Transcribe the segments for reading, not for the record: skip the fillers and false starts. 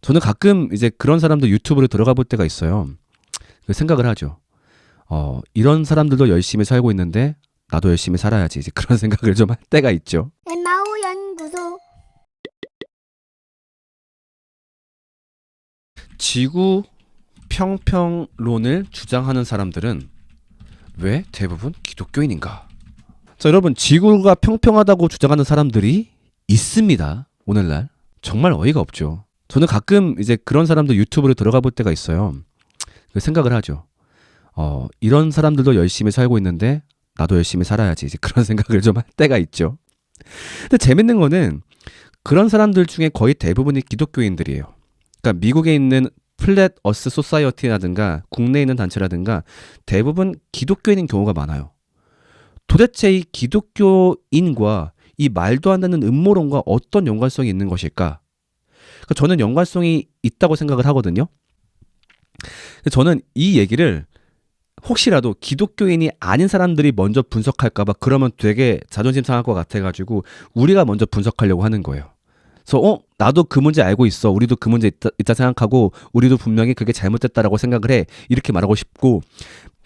저는 가끔 이제 그런 사람들 유튜브로 들어가 볼 때가 있어요. 그 생각을 하죠. 이런 사람들도 열심히 살고 있는데 나도 열심히 살아야지. 이제 그런 생각을 좀 할 때가 있죠. 마우 연구소. 지구 평평론을 주장하는 사람들은 왜 대부분 기독교인인가? 자, 여러분, 지구가 평평하다고 주장하는 사람들이 있습니다. 오늘날. 정말 어이가 없죠. 저는 가끔 이제 그런 사람들 유튜브로 들어가 볼 때가 있어요. 그 생각을 하죠. 이런 사람들도 열심히 살고 있는데 나도 열심히 살아야지. 이제 그런 생각을 좀 할 때가 있죠. 근데 재밌는 거는 그런 사람들 중에 거의 대부분이 기독교인들이에요. 그러니까 미국에 있는 플랫 어스 소사이어티라든가 국내에 있는 단체라든가 대부분 기독교인인 경우가 많아요. 도대체 이 기독교인과 이 말도 안 되는 음모론과 어떤 연관성이 있는 것일까? 그러니까 저는 연관성이 있다고 생각을 하거든요. 저는 이 얘기를 혹시라도 기독교인이 아닌 사람들이 먼저 분석할까봐 그러면 되게 자존심 상할 것 같아가지고 우리가 먼저 분석하려고 하는 거예요. 그래서 나도 그 문제 알고 있어. 우리도 그 문제 있다 생각하고 우리도 분명히 그게 잘못됐다라고 생각을 해. 이렇게 말하고 싶고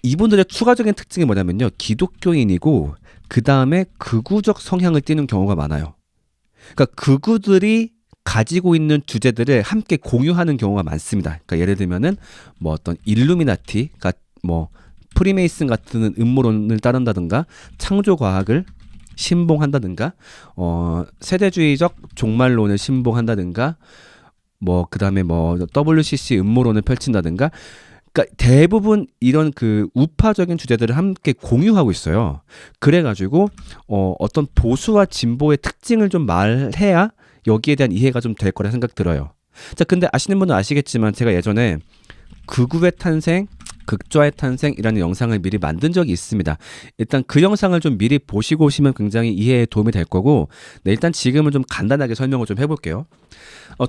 이분들의 추가적인 특징이 뭐냐면요. 기독교인이고 그 다음에 극우적 성향을 띠는 경우가 많아요. 그러니까 극우들이 가지고 있는 주제들을 함께 공유하는 경우가 많습니다. 그러니까 예를 들면은 뭐 어떤 일루미나티가 뭐 프리메이슨 같은 음모론을 따른다든가 창조과학을 신봉한다든가 세대주의적 종말론을 신봉한다든가 뭐 그다음에 뭐 WCC 음모론을 펼친다든가 그러니까 대부분 이런 그 우파적인 주제들을 함께 공유하고 있어요. 그래가지고 어떤 보수와 진보의 특징을 좀 말해야 여기에 대한 이해가 좀 될 거라 생각 들어요. 자, 근데 아시는 분은 아시겠지만 제가 예전에 극우의 탄생, 극좌의 탄생이라는 영상을 미리 만든 적이 있습니다. 일단 그 영상을 좀 미리 보시고 오시면 굉장히 이해에 도움이 될 거고, 네, 일단 지금은 좀 간단하게 설명을 좀 해볼게요.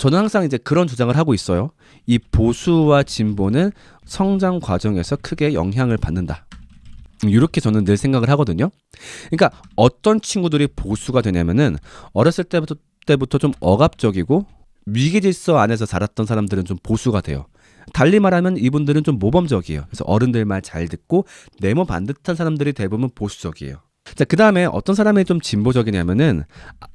저는 항상 이제 그런 주장을 하고 있어요. 이 보수와 진보는 성장 과정에서 크게 영향을 받는다. 이렇게 저는 늘 생각을 하거든요. 그러니까 어떤 친구들이 보수가 되냐면은 어렸을 때부터 좀 억압적이고 위계 질서 안에서 자랐던 사람들은 좀 보수가 돼요. 달리 말하면 이분들은 좀 모범적이에요. 그래서 어른들 말 잘 듣고 내모 반듯한 사람들이 대부분 보수적이에요. 자, 그 다음에 어떤 사람이 좀 진보적이냐면은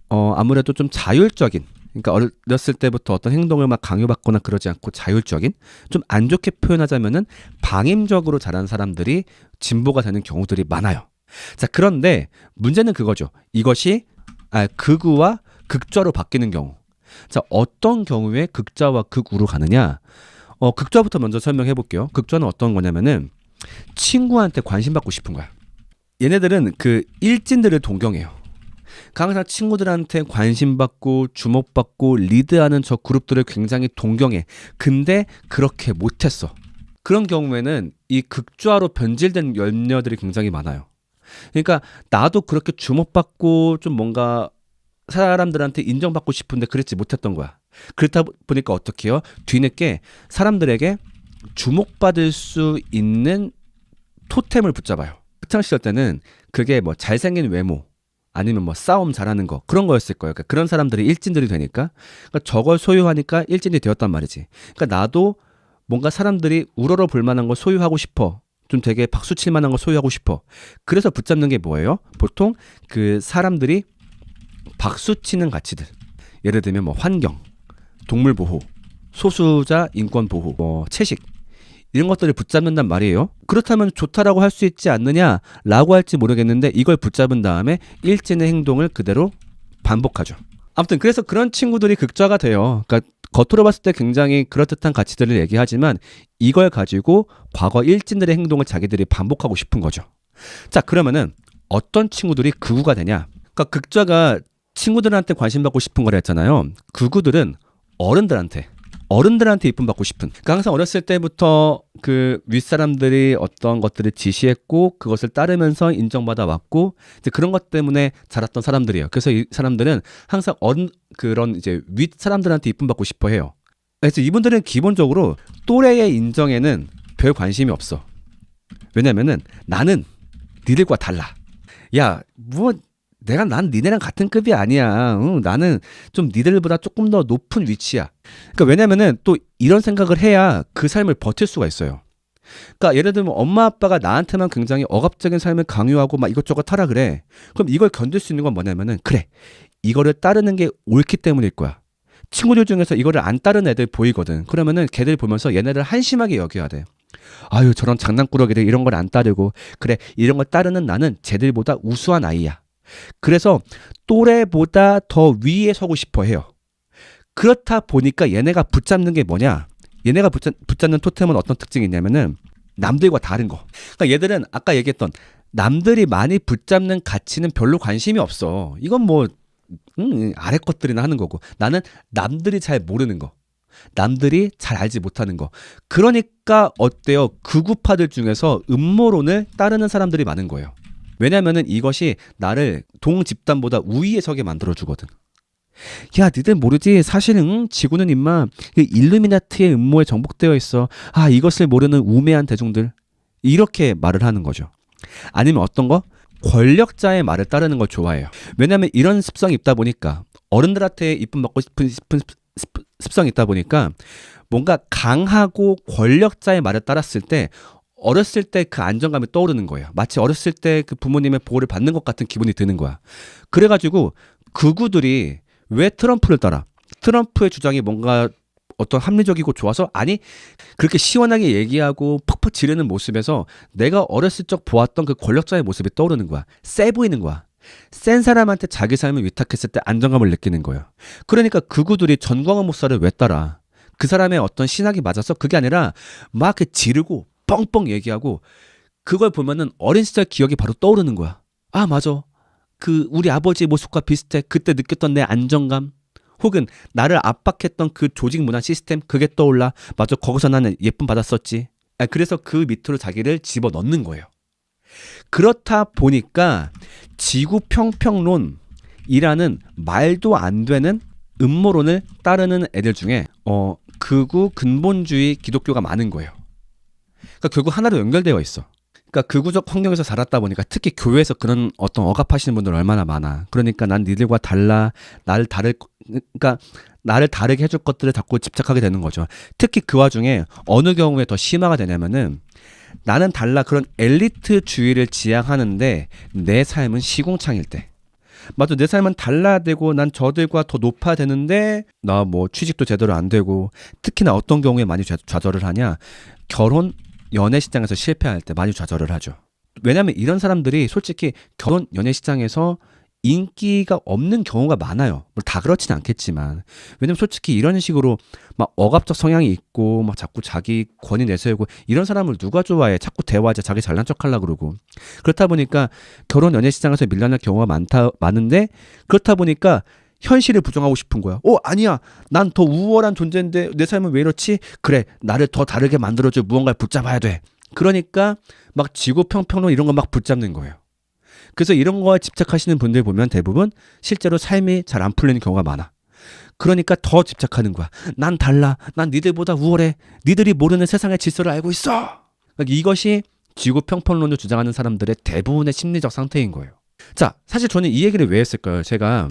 아무래도 좀 자율적인, 그러니까 어렸을 때부터 어떤 행동을 막 강요받거나 그러지 않고 자율적인, 좀 안 좋게 표현하자면은 방임적으로 자란 사람들이 진보가 되는 경우들이 많아요. 자, 그런데 문제는 그거죠. 이것이 극우와 극좌로 바뀌는 경우. 자, 어떤 경우에 극좌와 극우로 가느냐? 극좌부터 먼저 설명해 볼게요. 극좌는 어떤 거냐면은 친구한테 관심 받고 싶은 거야. 얘네들은 그 일진들을 동경해요. 항상 친구들한테 관심 받고 주목받고 리드하는 저 그룹들을 굉장히 동경해. 근데 그렇게 못했어. 그런 경우에는 이 극좌로 변질된 염려들이 굉장히 많아요. 그러니까 나도 그렇게 주목받고 좀 뭔가 사람들한테 인정받고 싶은데 그랬지 못했던 거야. 그렇다 보니까 어떻게 해요? 뒤늦게 사람들에게 주목받을 수 있는 토템을 붙잡아요. 학창 시절 때는 그게 뭐 잘생긴 외모 아니면 뭐 싸움 잘하는 거 그런 거였을 거예요. 그러니까 그런 사람들이 일진들이 되니까 그러니까 저걸 소유하니까 일진이 되었단 말이지. 그러니까 나도 뭔가 사람들이 우러러 볼 만한 걸 소유하고 싶어. 좀 되게 박수 칠 만한 걸 소유하고 싶어. 그래서 붙잡는 게 뭐예요? 보통 그 사람들이 박수 치는 가치들. 예를 들면 뭐 환경, 동물 보호, 소수자 인권 보호, 뭐 채식 이런 것들을 붙잡는단 말이에요. 그렇다면 좋다라고 할 수 있지 않느냐라고 할지 모르겠는데 이걸 붙잡은 다음에 일진의 행동을 그대로 반복하죠. 아무튼 그래서 그런 친구들이 극좌가 돼요. 그러니까 겉으로 봤을 때 굉장히 그럴듯한 가치들을 얘기하지만 이걸 가지고 과거 일진들의 행동을 자기들이 반복하고 싶은 거죠. 자, 그러면은 어떤 친구들이 극우가 되냐? 그러니까 극좌가 친구들한테 관심 받고 싶은 거라 했잖아요. 극우들은 어른들한테 이쁨 받고 싶은. 그러니까 항상 어렸을 때부터 그 윗사람들이 어떤 것들을 지시했고 그것을 따르면서 인정받아 왔고 이제 그런 것 때문에 자랐던 사람들이에요. 그래서 이 사람들은 항상 그런 이제 윗사람들한테 이쁨 받고 싶어 해요. 그래서 이분들은 기본적으로 또래의 인정에는 별 관심이 없어. 왜냐면은 나는 니들과 달라. 야, 뭐 난 니네랑 같은 급이 아니야. 응, 나는 좀 니들보다 조금 더 높은 위치야. 그러니까 왜냐면은 또 이런 생각을 해야 그 삶을 버틸 수가 있어요. 그러니까 예를 들면 엄마 아빠가 나한테만 굉장히 억압적인 삶을 강요하고 막 이것저것 하라 그래. 그럼 이걸 견딜 수 있는 건 뭐냐면은 그래. 이거를 따르는 게 옳기 때문일 거야. 친구들 중에서 이거를 안 따르는 애들 보이거든. 그러면은 걔들 보면서 얘네를 한심하게 여겨야 돼. 아유 저런 장난꾸러기들 이런 걸 안 따르고 그래 이런 걸 따르는 나는 쟤들보다 우수한 아이야. 그래서 또래보다 더 위에 서고 싶어 해요. 그렇다 보니까 얘네가 붙잡는 게 뭐냐? 얘네가 붙잡는 토템은 어떤 특징이 있냐면은 남들과 다른 거. 그러니까 얘들은 아까 얘기했던 남들이 많이 붙잡는 가치는 별로 관심이 없어. 이건 뭐 아래 것들이나 하는 거고. 나는 남들이 잘 모르는 거. 남들이 잘 알지 못하는 거. 그러니까 어때요? 극우파들 중에서 음모론을 따르는 사람들이 많은 거예요. 왜냐면은 이것이 나를 동집단보다 우위에 서게 만들어주거든. 야, 니들 모르지? 사실은 지구는 임마 그 일루미나티의 음모에 정복되어 있어. 아, 이것을 모르는 우매한 대중들. 이렇게 말을 하는 거죠. 아니면 어떤 거? 권력자의 말을 따르는 걸 좋아해요. 왜냐면 이런 습성이 있다 보니까 어른들한테 이쁨 받고 싶은 습성이 있다 보니까 뭔가 강하고 권력자의 말을 따랐을 때 어렸을 때 그 안정감이 떠오르는 거예요. 마치 어렸을 때 그 부모님의 보호를 받는 것 같은 기분이 드는 거야. 그래가지고 극우들이 왜 트럼프를 따라? 트럼프의 주장이 뭔가 어떤 합리적이고 좋아서? 아니 그렇게 시원하게 얘기하고 퍽퍽 지르는 모습에서 내가 어렸을 적 보았던 그 권력자의 모습이 떠오르는 거야. 세 보이는 거야. 센 사람한테 자기 삶을 위탁했을 때 안정감을 느끼는 거예요. 그러니까 극우들이 전광훈 목사를 왜 따라? 그 사람의 어떤 신학이 맞아서? 그게 아니라 막 지르고 뻥뻥 얘기하고 그걸 보면은 어린 시절 기억이 바로 떠오르는 거야. 아 맞아. 그 우리 아버지의 모습과 비슷해. 그때 느꼈던 내 안정감 혹은 나를 압박했던 그 조직 문화 시스템 그게 떠올라. 맞아. 거기서 나는 예쁨 받았었지. 그래서 그 밑으로 자기를 집어넣는 거예요. 그렇다 보니까 지구평평론이라는 말도 안 되는 음모론을 따르는 애들 중에 극우 근본주의 기독교가 많은 거예요. 그러니까 결국 하나로 연결되어 있어. 그러니까 극우적 환경에서 자랐다 보니까 특히 교회에서 그런 어떤 억압하시는 분들 얼마나 많아. 그러니까 난 니들과 달라. 그러니까 나를 다르게 해줄 것들을 자꾸 집착하게 되는 거죠. 특히 그 와중에 어느 경우에 더 심화가 되냐면은 나는 달라 그런 엘리트주의를 지향하는데 내 삶은 시궁창일 때. 맞아 내 삶은 달라야 되고 난 저들과 더 높아야 되는데 나 뭐 취직도 제대로 안 되고 특히나 어떤 경우에 많이 좌절을 하냐. 결혼 연애 시장에서 실패할 때 많이 좌절을 하죠. 왜냐하면 이런 사람들이 솔직히 결혼 연애 시장에서 인기가 없는 경우가 많아요. 뭐 다 그렇진 않겠지만 왜냐면 솔직히 이런 식으로 막 억압적 성향이 있고 막 자꾸 자기 권위 내세우고 이런 사람을 누가 좋아해? 자꾸 대화하자 자기 잘난 척하려고 그러고 그렇다 보니까 결혼 연애 시장에서 밀려날 경우가 많은데 그렇다 보니까 현실을 부정하고 싶은 거야. 아니야. 난 더 우월한 존재인데 내 삶은 왜 이렇지? 그래. 나를 더 다르게 만들어줄 무언가를 붙잡아야 돼. 그러니까 막 지구평평론 이런 거 막 붙잡는 거예요. 그래서 이런 거에 집착하시는 분들 보면 대부분 실제로 삶이 잘 안 풀리는 경우가 많아. 그러니까 더 집착하는 거야. 난 달라. 난 니들보다 우월해. 니들이 모르는 세상의 질서를 알고 있어. 그러니까 이것이 지구평평론을 주장하는 사람들의 대부분의 심리적 상태인 거예요. 자, 사실 저는 이 얘기를 왜 했을까요? 제가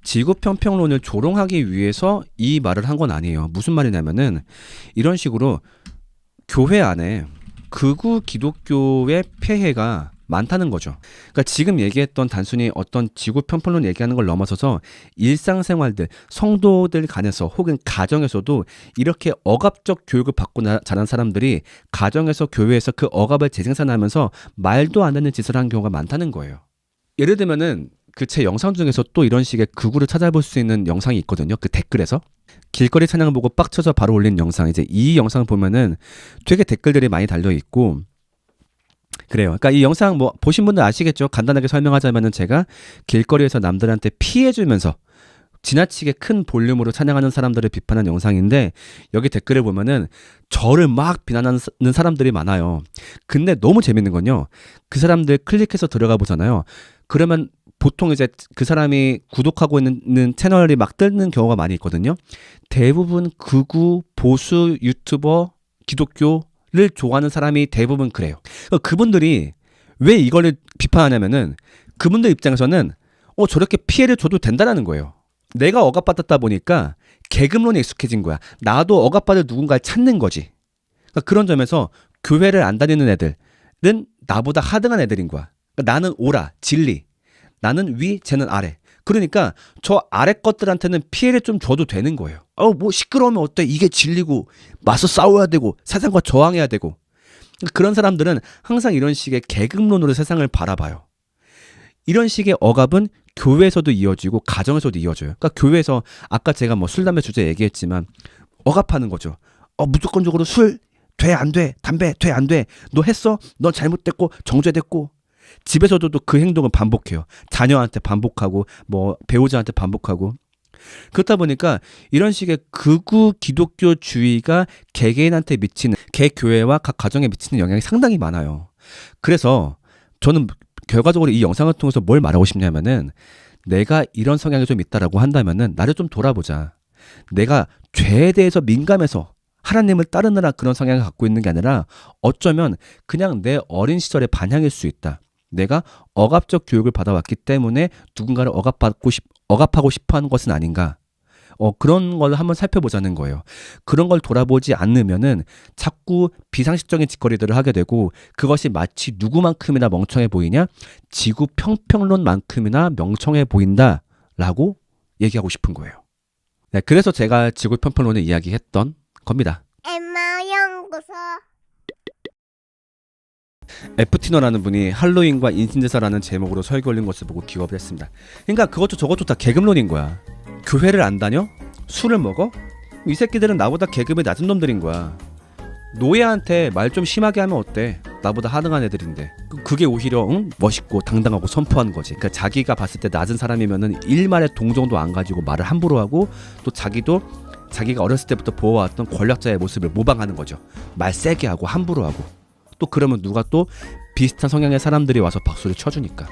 지구평평론을 조롱하기 위해서 이 말을 한 건 아니에요. 무슨 말이냐면은 이런 식으로 교회 안에 극우 기독교의 폐해가 많다는 거죠. 그러니까 지금 얘기했던 단순히 어떤 지구평평론 얘기하는 걸 넘어서서 일상생활들, 성도들 간에서 혹은 가정에서도 이렇게 억압적 교육을 받고 자란 사람들이 가정에서 교회에서 그 억압을 재생산하면서 말도 안 되는 짓을 한 경우가 많다는 거예요. 예를 들면은 그 제 영상 중에서 또 이런 식의 극우를 찾아볼 수 있는 영상이 있거든요. 그 댓글에서 길거리 찬양을 보고 빡쳐서 바로 올린 영상. 이제 이 영상을 보면은 되게 댓글들이 많이 달려 있고 그래요. 그러니까 이 영상 뭐 보신 분들 아시겠죠? 간단하게 설명하자면은 제가 길거리에서 남들한테 피해주면서 지나치게 큰 볼륨으로 찬양하는 사람들을 비판한 영상인데 여기 댓글을 보면은 저를 막 비난하는 사람들이 많아요. 근데 너무 재밌는 건요. 그 사람들 클릭해서 들어가 보잖아요. 그러면 보통 이제 그 사람이 구독하고 있는 채널이 막 뜨는 경우가 많이 있거든요. 대부분 극우, 보수, 유튜버, 기독교를 좋아하는 사람이 대부분 그래요. 그분들이 왜 이거를 비판하냐면은 그분들 입장에서는 저렇게 피해를 줘도 된다는 거예요. 내가 억압받았다 보니까 계급론에 익숙해진 거야. 나도 억압받을 누군가를 찾는 거지. 그러니까 그런 점에서 교회를 안 다니는 애들은 나보다 하등한 애들인 거야. 그러니까 나는 오라, 진리. 나는 위, 쟤는 아래. 그러니까 저 아래 것들한테는 피해를 좀 줘도 되는 거예요. 뭐 시끄러우면 어때? 이게 진리고 맞서 싸워야 되고 세상과 저항해야 되고. 그런 사람들은 항상 이런 식의 계급론으로 세상을 바라봐요. 이런 식의 억압은 교회에서도 이어지고 가정에서도 이어져요. 그러니까 교회에서 아까 제가 뭐 술, 담배 주제 얘기했지만 억압하는 거죠. 무조건적으로 술 돼, 안 돼, 담배 돼, 안 돼. 너 했어? 넌 잘못됐고 정죄됐고. 집에서도 또 그 행동을 반복해요. 자녀한테 반복하고 뭐 배우자한테 반복하고. 그렇다 보니까 이런 식의 극우 기독교주의가 개개인한테 미치는, 개교회와 각 가정에 미치는 영향이 상당히 많아요. 그래서 저는 결과적으로 이 영상을 통해서 뭘 말하고 싶냐면은, 내가 이런 성향이 좀 있다라고 한다면은 나를 좀 돌아보자. 내가 죄에 대해서 민감해서 하나님을 따르느라 그런 성향을 갖고 있는 게 아니라 어쩌면 그냥 내 어린 시절의 반향일 수 있다. 내가 억압적 교육을 받아왔기 때문에 누군가를 억압하고 싶어 하는 것은 아닌가. 그런 걸 한번 살펴보자는 거예요. 그런 걸 돌아보지 않으면은 자꾸 비상식적인 짓거리들을 하게 되고, 그것이 마치 누구만큼이나 멍청해 보이냐? 지구 평평론만큼이나 멍청해 보인다라고 얘기하고 싶은 거예요. 네, 그래서 제가 지구 평평론을 이야기했던 겁니다. 엠마 연구소. 에프티너라는 분이 할로윈과 인신제사라는 제목으로 설교 올린 것을 보고 기겁을 했습니다. 그러니까 그것도 저것도 다 계급론인 거야. 교회를 안 다녀? 술을 먹어? 이 새끼들은 나보다 계급이 낮은 놈들인 거야. 노예한테 말 좀 심하게 하면 어때? 나보다 하등한 애들인데. 그게 오히려 멋있고 당당하고 선포하는 거지. 그러니까 자기가 봤을 때 낮은 사람이면은 일말의 동정도 안 가지고 말을 함부로 하고, 또 자기도 자기가 어렸을 때부터 보아왔던 권력자의 모습을 모방하는 거죠. 말 세게 하고 함부로 하고. 또 그러면 누가 또 비슷한 성향의 사람들이 와서 박수를 쳐주니까.